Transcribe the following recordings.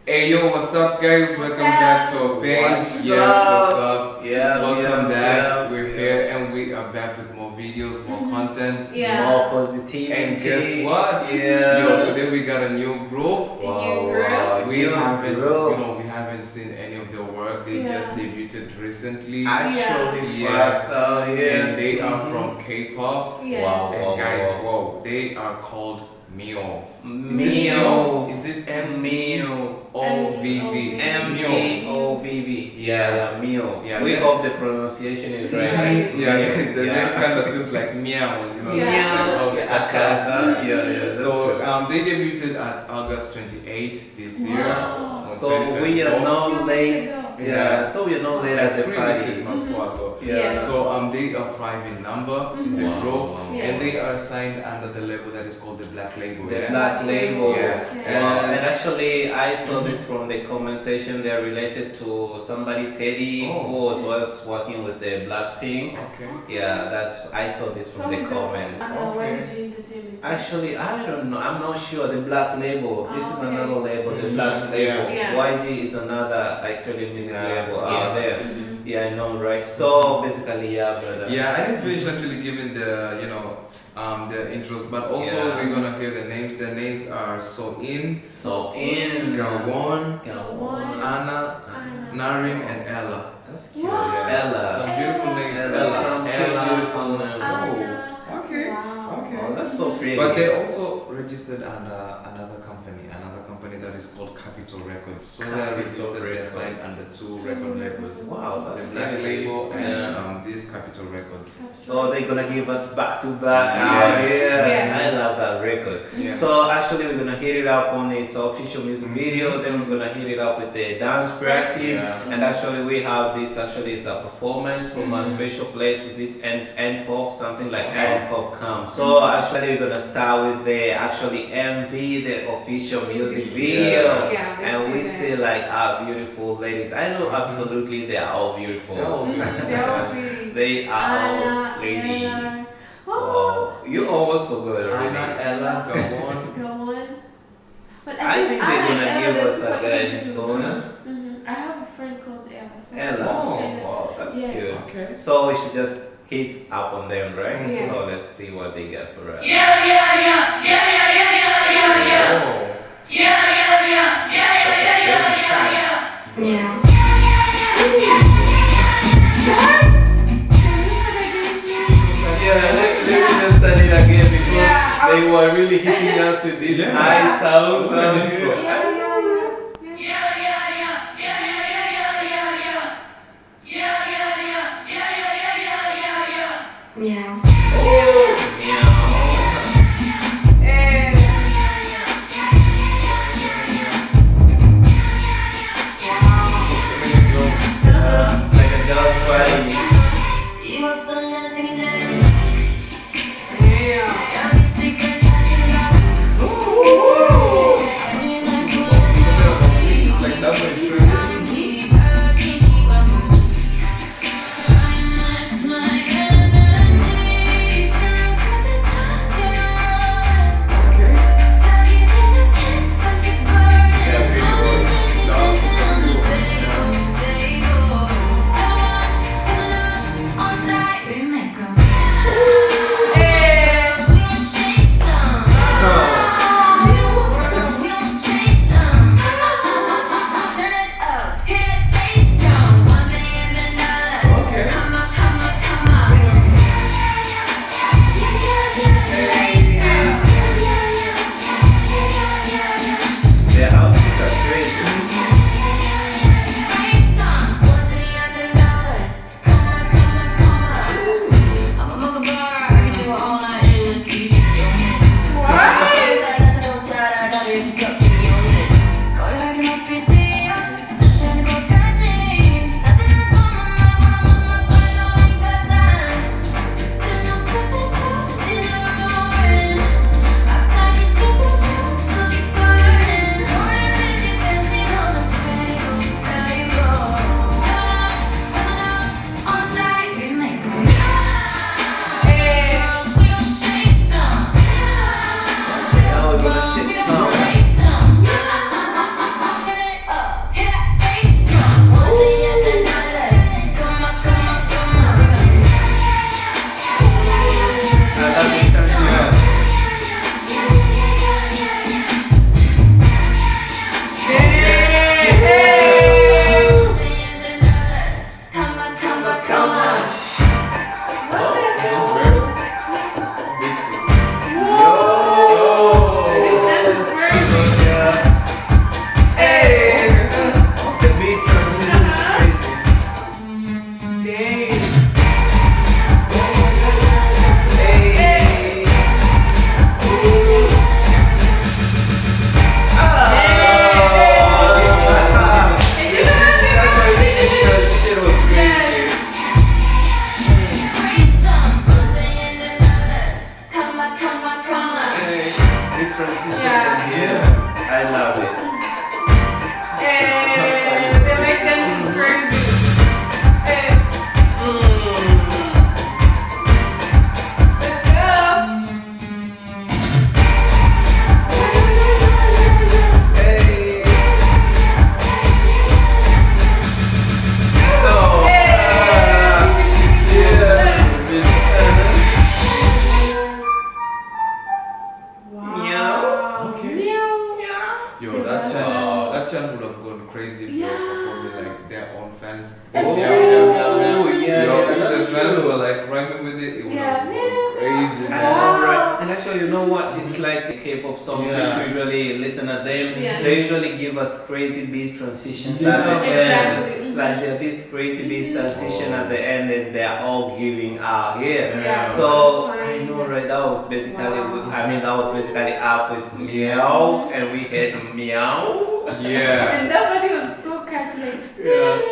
Hey yo, what's up guys? Welcome back to our page. What's What's up? Yeah, Welcome back. Yeah, We're here and we are back with more videos, more contents, more positivity. And guess what? Yeah. Yo, today we got a new group. Wow. We haven't seen any of their work. They just debuted recently. Actually, and they are from K-pop. Yes. Wow. And guys, wow, they are called MEOW. MEOW. Is it MEOVV. MEOVV. Yeah, MEOW. Yeah, we hope the pronunciation is right. The name kind of seems like meow, you know. Meow. Yeah. So they debuted at August 28th this year. Wow. So we are now late. So we are now late at the party. So they are 5 in number in the group, Yeah. and they are signed under the label that is called the Black Label. The Black Label. Okay. And actually, I saw this from the comment section. They're related to somebody, Teddy, who was working with the Blackpink. Okay. Yeah, I saw this from the comments. Actually, I don't know. I'm not sure. The Black Label. This is another label. The Black Label. Yeah. YG is another actually music label out there. Yeah, I know, right? So basically, brother. Yeah, I didn't finish actually giving the the intros, but also we're gonna hear the names. Their names are Soin, Gawon, Anna, Narim, and Ella. That's cute. Wow. Yeah. Ella. Some beautiful names. Beautiful names. Okay. Oh, that's so pretty. But they also registered under another company that is called Capitol Records. So they are registered, they're signed under 2 record labels. Wow, that's the Black crazy. Label and this Capitol Records. So they're gonna give us back to back out here. Yes. I love that record. Yeah. So actually we're gonna hit it up on its official music video, then we're gonna hit it up with the dance practice. And actually we have this is a performance from a special place. Is it NPOP? Something like NPOP comes. So actually we're gonna start with the MV, the official music video. And we see like our beautiful ladies. I know absolutely they are all beautiful. They are all ladies. Oh, you almost forgot already. Anna, Ella, Gawon. But I think they're gonna give us a guy soon. I have a friend called Ella. So Ella. Wow, that's cute. Okay. So we should just hit up on them, right? Yes. So let's see what they got for us. Yeah. Let me just start it again because they were really hitting us with these high sounds. Yeah. It's like a dance party. You have some nice singing that. Now you speak French, I can bro. That love chant, that chant would have gone crazy if they were Yeah. performing like their own fans. Oh, If the fans were like rhyming with it, it would Yeah. have gone crazy. I Man. know, right? And actually, you know what? It's like the K-pop songs. Yeah. We usually listen to them. Yeah. They usually give us crazy beat transitions Yeah. at the Exactly. end. Like they're this crazy beat transition at the end, and they're all giving out here. Yeah. So That's I fine. know, right? That was basically. Wow. I mean, that was basically up with MEOW, and we had MEOW. Yeah. And that body was so catchy, like.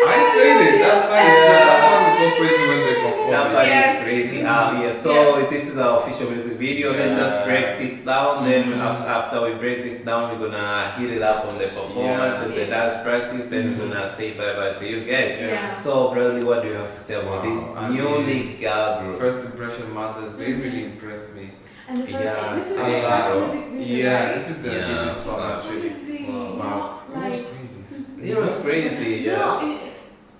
I said it. That part is good. That part will go crazy when they perform. That it. part Yes. is crazy out here. So this is our official music video. Let's just Yeah. break this down. Then after we break this down, we're gonna hit it up on the performance Yeah. and the Yes. dance practice. Then we're gonna say bye bye to you guys. Yeah. So Bradley, what do you have to say about Wow, this I newly mean, girl group? First impression matters. They really impressed me. And the first, Yeah. this is A the lot. first music video, Yeah, right? this is the Yeah. debut song actually. Crazy. Wow. You Wow. know, It was like. crazy. It was crazy, yeah. No,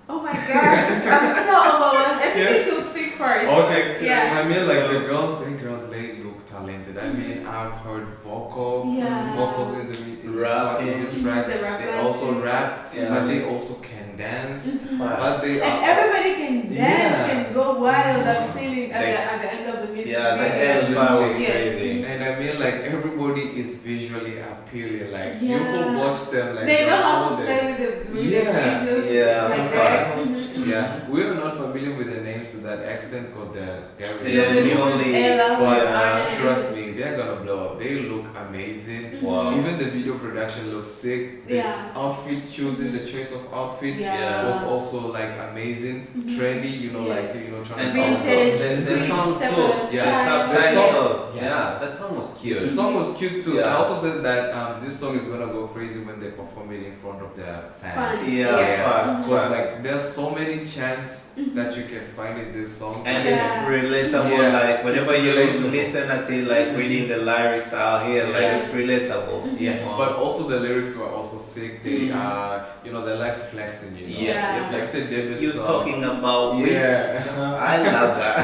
oh my gosh, I'm so overwhelmed. I think you should speak first. Okay. Yeah. I mean, like the girls, they look talented. I mean, I've heard Yeah. vocals in this song, in this track. The rap They line also too. rap, Yeah. but they also can dance. Wow. But they And are. everybody can dance Yeah. and go wild. I've seen it at, They- at the end of the music Yeah, the video. end part was Yes. crazy. And I mean, like everybody is visually appealing. Like you Yeah. could watch them, like They know how to all play day. with the Yeah. visuals. Yeah, Like facts. that. Yeah, we are not familiar with the names to that extent, because they're Yeah, really- newly. Ella, But Arne. trust me, they're gonna blow up. They look amazing. Wow. Even the video production looks sick. The Yeah. outfit choosing, the choice of outfits Yeah. was also like amazing, trendy. You know, like Yes. trying And to sound Vintage. also the Sweet song step too. on Yeah, style. subtitles. Yeah. Yeah, that song was cute. The song was cute too. Yeah. I also said that this song is gonna go crazy when they perform it in front of their fans. Fans. Yeah, Yes. fast. Because like there's so many chants that you can find in this song. And Yeah. it's relatable, Yeah, like whenever it's you relatable. listen at it, like reading the lyrics out here, like Yeah. it's relatable. Yeah. But also the lyrics were also sick. They are, they're like flexing, Yeah. It's like the debut You're song. talking about Yeah. I love that.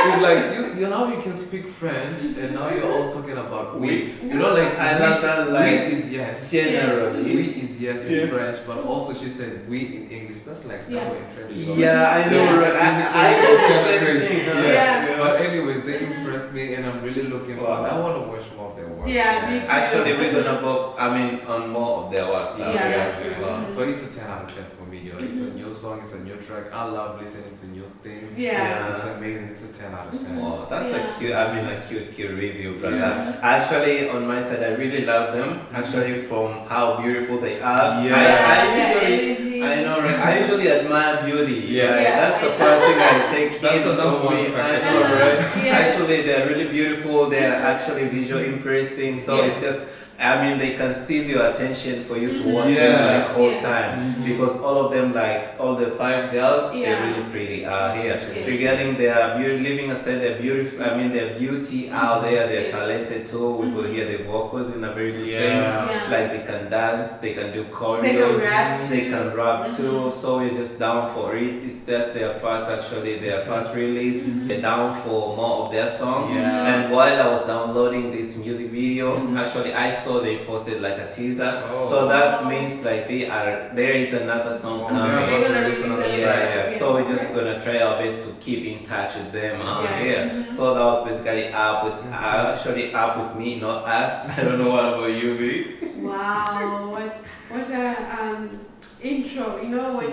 It's like you now you can speak French and now you're all talking about we. You know, like I love that, like, we is yes. Generally. We is yes in Yeah. French, but also she said we in English. That's like Yeah. double entry. Yeah, I know. Yeah. Right? I It's know the kinda same crazy. thing. huh? Yeah. But anyways, they impressed me and I'm really looking Wow. forward. I want to watch more of their work. Yeah, me too. Actually, we're gonna book. I mean, on more of their work. Yeah, that's as true. well. So it's a 10 out of 10 for me, It's a new song, it's a new track. I love listening to new things. Yeah. It's amazing. It's a 10 out of 10. Wow, that's Yeah. a cute. I mean, a cute review, brother. Yeah. Actually, on my side, I really love them. Actually, from how beautiful they are. Yeah. I Yeah, usually. energy. I know, right? I usually admire beauty. Yeah. Like, Yeah. that's the first thing I take That's in the number from one me. I factor. know, right? Yeah. Actually, they're really beautiful. They're actually visual impressing. So Yes. it's just, I mean, they can steal your attention for you to watch Yeah. them like all Yes. time, because all of them, like all the 5 girls, Yeah. they're really pretty here. Yes. Regarding their beauty, living aside their beautiful, I mean their beauty out there, they're Yes. talented too. We will hear the vocals in a very good Yeah. sense. Yeah. Like they can dance, they can do They choreos, can rap too. they can rap too. So we're just down for it. It's just their first release. They're down for more of their songs. Yeah. And while I was downloading this music video, actually I saw they posted like a teaser. Oh. So that means like there is another song Oh, coming. yeah. They're gonna Listen release to it. it. Right, yeah. Yes. So we're just gonna try our best to keep in touch with them out Yeah. here. So that was basically actually up with me, not us. I don't know what about you, B. Wow, what a intro. You know when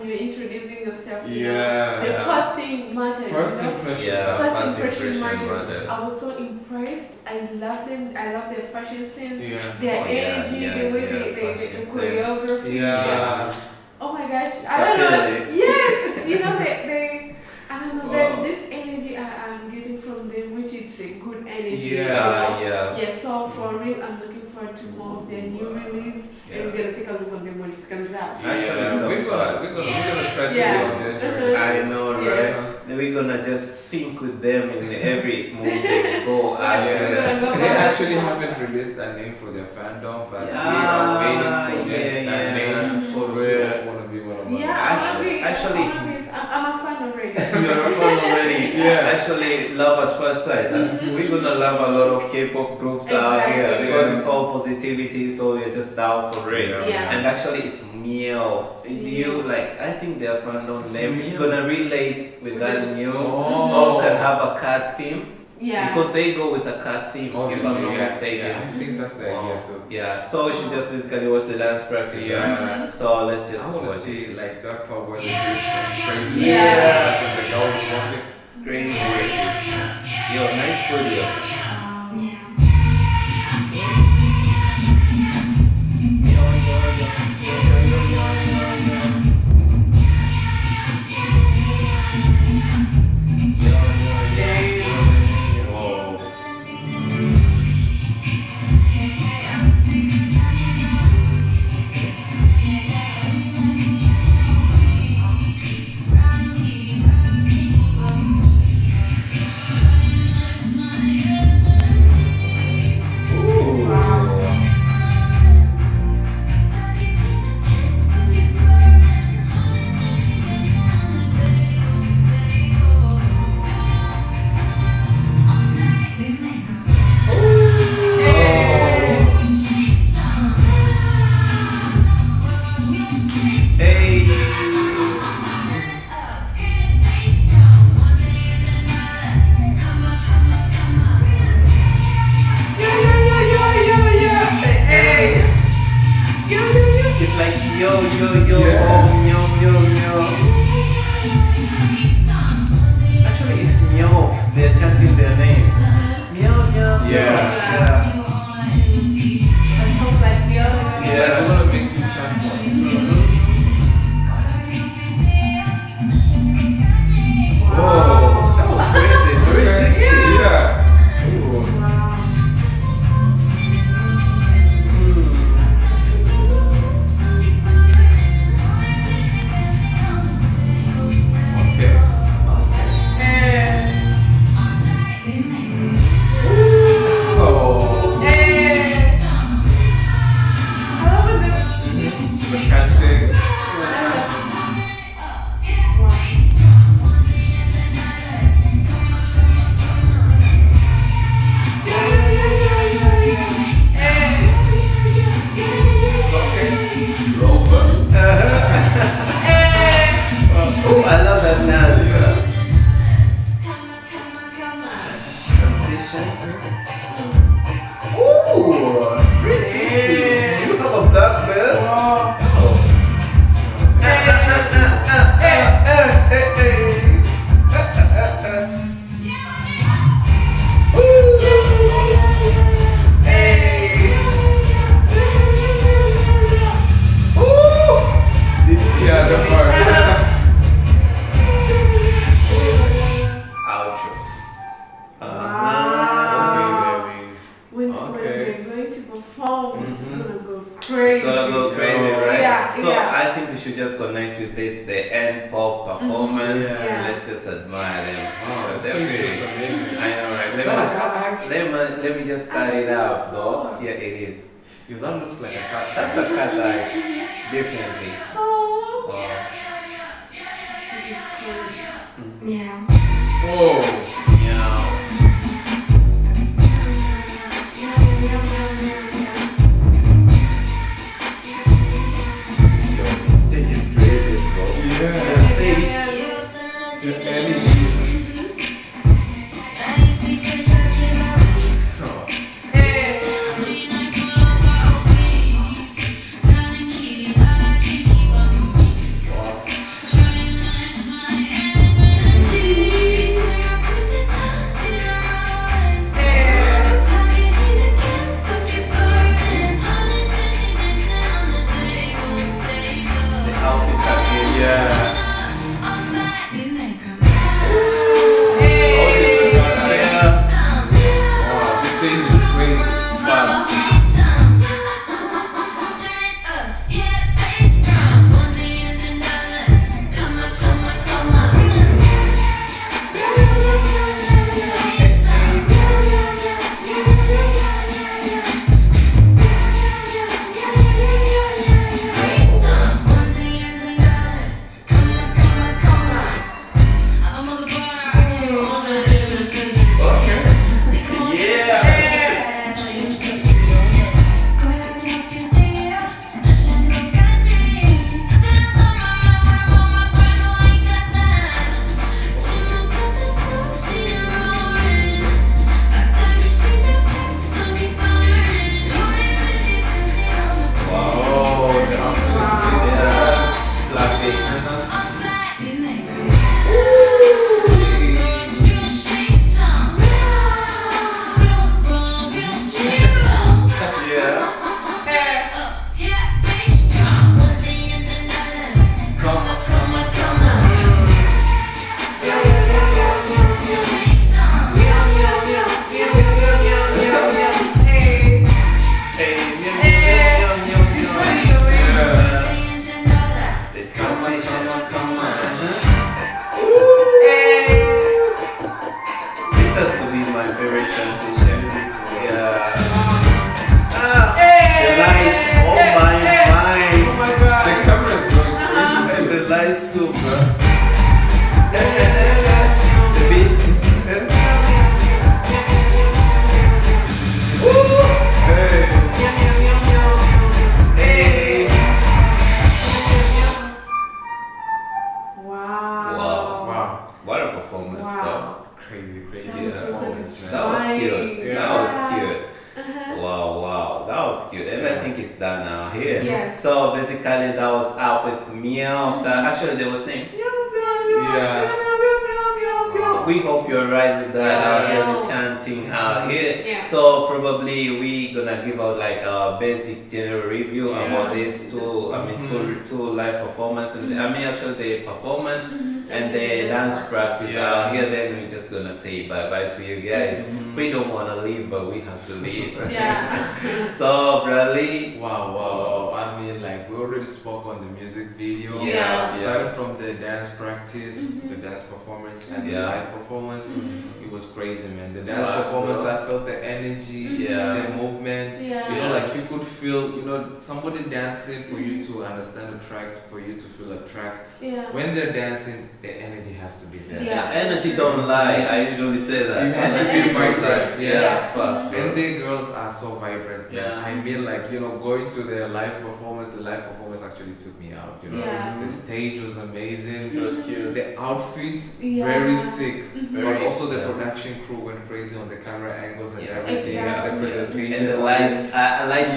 you're introducing yourself. you know, Yeah. The first thing matters. First you know? impression. Yeah. First First impression impression matters. matters. I was so impressed. I love them. I love their fashion sense, Yeah. their Oh, yeah, energy, yeah, the way yeah, the fashion sense. choreography. Yeah. Oh my gosh, I don't know. Sapele. Yes, you know they I don't know. Wow. There's this energy I'm getting from them, which is a good energy. you Yeah, know? yeah. Yeah, so for real, I'm looking forward to more of their new release, and we're gonna take a look on them when it comes out. Actually, so we're gonna try to Yeah. be on their journey. I know, Yes. right? We're gonna just sync with them in every move they go out. Yeah. We're gonna go They back. actually haven't released a name for their fandom, but we are Yeah, waiting for that yeah, name. for Because we real. also want to be one of them. Yeah, Actually- I'm a fan already. You're a fan already. actually love at first sight. And we're gonna love a lot of K-pop groups out here because it's all positivity, so you're just down for it. And actually it's MEOW. Do you like, I think their fandom name is gonna relate with that MEOW. Or can have a cat theme. Because they go with a cat theme, if I'm not mistaken. I think that's the idea too. So we should just basically watch the dance practice. So let's just I want watch to see it. like that part where they do crazy. Yeah. And the girl is walking. It's crazy. Yo, nice studio. It's like yo, Actually, it's MEOVV. They're chanting their names. Meow. It's like a little big chat for That was crazy. Very 60. I love that dance. Transition. Ooh, 360. You have a black belt? the part. When they're going to perform, it's gonna go crazy. It's gonna go crazy, right? Yeah, so I think we should just connect with this, the NPOP performance. Let's just admire them. Oh, they're pretty. amazing. I know, right? Let me just start it out, though. Yeah, it is. If that looks like a cat, That's a cat eye, definitely. Oh. Wow. Meow. whoa. Yeah. Yo, this stage is crazy, bro. Yeah. Just say it. The energies. Oh. Wow. done out here. Yes. So basically that was up with MEOW. Actually they were saying meow, meow, meow, Yeah. meow, meow, meow, meow, meow. We hope you're right with that out here, Yeah. the chanting out here. Yeah. So probably we gonna give out like a basic general review about these two. I mean two live performance and I mean actually the performance and the dance practice out here. Then we're just gonna say bye bye to you guys. We don't wanna leave, but we have to leave. Yeah. So Bradley, Wow. I mean, like we already spoke on the music video. Yeah. Starting from the dance practice, the dance performance, and the live performance, it was crazy, man. The dance performance, I felt the energy, the movement. Yeah. You know, like you could feel, you know, somebody dancing for you to understand the track, for you to feel a track. Yeah. When they're dancing, the energy has to be there. Yeah. energy don't lie. I usually say that. You have to Energy be vibrant. Yeah, fast. bro. And the girls are so vibrant. Man. Yeah. I mean, like, you know, going to the live performance actually took me out. You know, Yeah. the stage was amazing. It was cute. The outfits Yeah. very sick. But Very, also the yeah. production crew went crazy on the camera angles and Yeah. everything. Exactly. The presentation. And the lights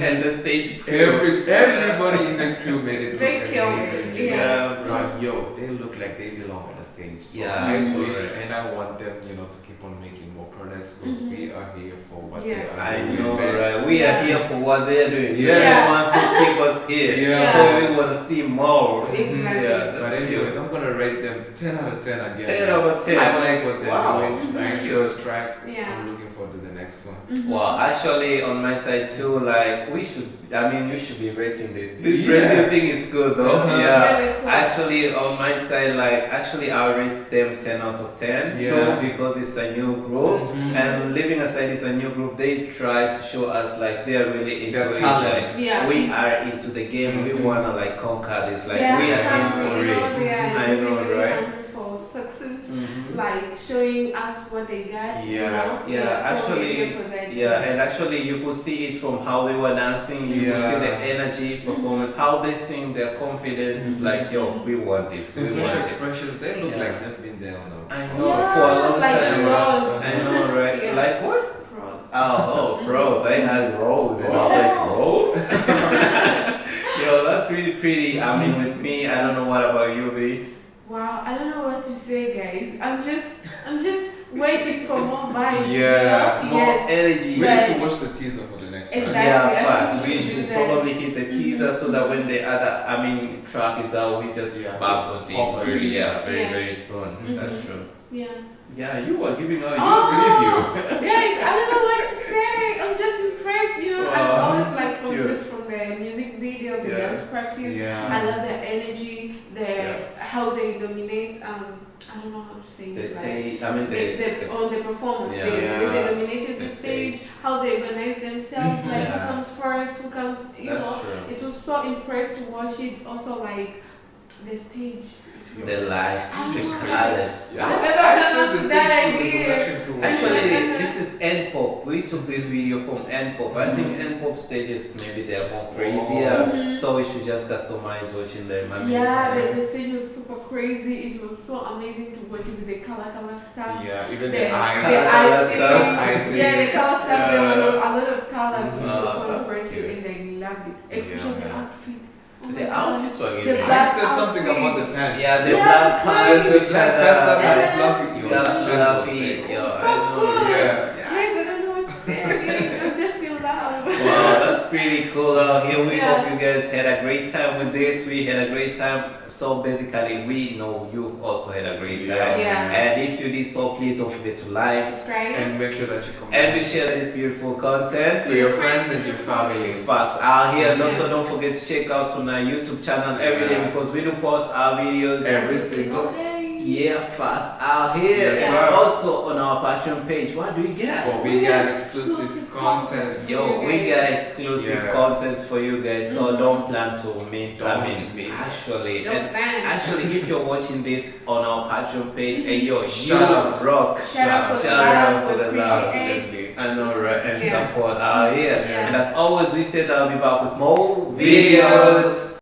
and the stage crew. Everybody in the crew made it They look killed amazing. it, You know? yes. But yo, they look like they belong on the stage. So Yeah. I wish Correct. and I want them, you know, to keep on making more products because we are here for what Yes. they are I doing. know, man. right? We are here for what they're doing. Yeah. They're the ones who keep us here. Yeah. So we want to see more. Exactly. Yeah, But that's anyways, cute. I'm gonna rate them 10 out of 10 again. 10 out of 10. I like what they're Wow. doing. Nice first track. Yeah. I'm looking forward to the next one. Well, actually, on my side too, like we should. I mean, you should be rating this. This Yeah. rating thing is good though. Uh-huh. Yeah. Really cool. Actually, on my side, like actually, I rate them 10 out of 10 Yeah. too because it's a new group. And leaving aside it's a new group, they try to show us like they are really into Their it. talents. Like, Yeah. we are into the game. We wanna like conquer this. Like Yeah, we are in for you know, it. they are I really, know, really right? hungry for success, Mhm. like showing us what they got. You Yeah. know? Yeah, We're so actually, eager for that yeah, too. and actually you could see it from how they were dancing. You could see the energy, performance, how they sing, their confidence. It's like, yo, we want this. The We facial want it. expressions, they look Yeah. like they've been there on a I know Yeah, for a long like time. pros. I know, right? Yeah. Like what? Pros. Oh, pros. I had rolls, and I was like, rolls? Yo, that's really pretty. I mean, with me, I don't know what about you, B. Wow, I don't know what to say, guys. I'm just waiting for more vibes. Yeah, you know? More Yes. energy. We Right. need to watch the teaser for the next one. Exactly. Yeah, I think fast. we We should should do that. probably hit the teaser so that when the other, track is out, we just Yeah. bump on it Pop. very, very Yes. soon. That's true. Yeah. Yeah, you are giving out Oh, your review. Guys, I don't know what to say. I'm just impressed, you know. As Wow, always, like that's from cute. just from the music video, the Yeah. dance practice. Yeah. I love the energy, how they dominate. I don't know how to say The it. Like, stage, I mean, on the performance, Yeah. they really Yeah. dominated the The stage. How they organize themselves, like who Yeah. comes first, who comes, you that's know. true. It was so impressed to watch it. Also, like the stage. The lights, I the know. colors. Yeah, I I never said heard the of stage that crew, the idea. production crew. Actually, this is NPOP. We took this video from NPOP. I think NPOP stages maybe they are more crazier, so we should just customize watching them. I mean, Yeah, the stage was super crazy. It was so amazing to watch it with the color stuff. Yeah, even The the eye. Color thing. stuff. Yeah, the color stuff. There Yeah. were a lot of colors, which Mhm. was so That's impressive, cute. and they loved it. Especially the Yeah. outfit. Oh my The God. outfits were The giving. I black said something about the outfits. pants. Yeah, the Yeah, black There's pants, the each black other. pants that Yeah. are fluffy. Yo, Yeah, that was fluffy. sick. Yo, So I know. cool. Yeah. Guys, I don't know what to say again. I'm just in love. Wow, that's pretty cool out here. We Yeah. hope you guys had a great time with this. We had a great time. So basically, we know you also had a great time. Yeah. And if you did so, please don't forget to like Subscribe. And make sure that you and we comment share this beautiful content. to your friends and your families. Facts out here, and also don't forget to check out on our YouTube channel every day because we do post our videos Every single Yay. Yeah, fast out here. Yes, And sir. also on our Patreon page, what do we get? But we got exclusive content. Yo, we got exclusive Yeah. contents for you guys, so don't plan to miss. Don't miss. Actually, Don't and plan. actually, if you're watching this on our Patreon page, hey yo, Shout you out. rock. Shout out for the Shout love, out for the love. appreciate. I know, right? And Yeah. support out here. Yeah. And as always, we said I'll be back with more Videos.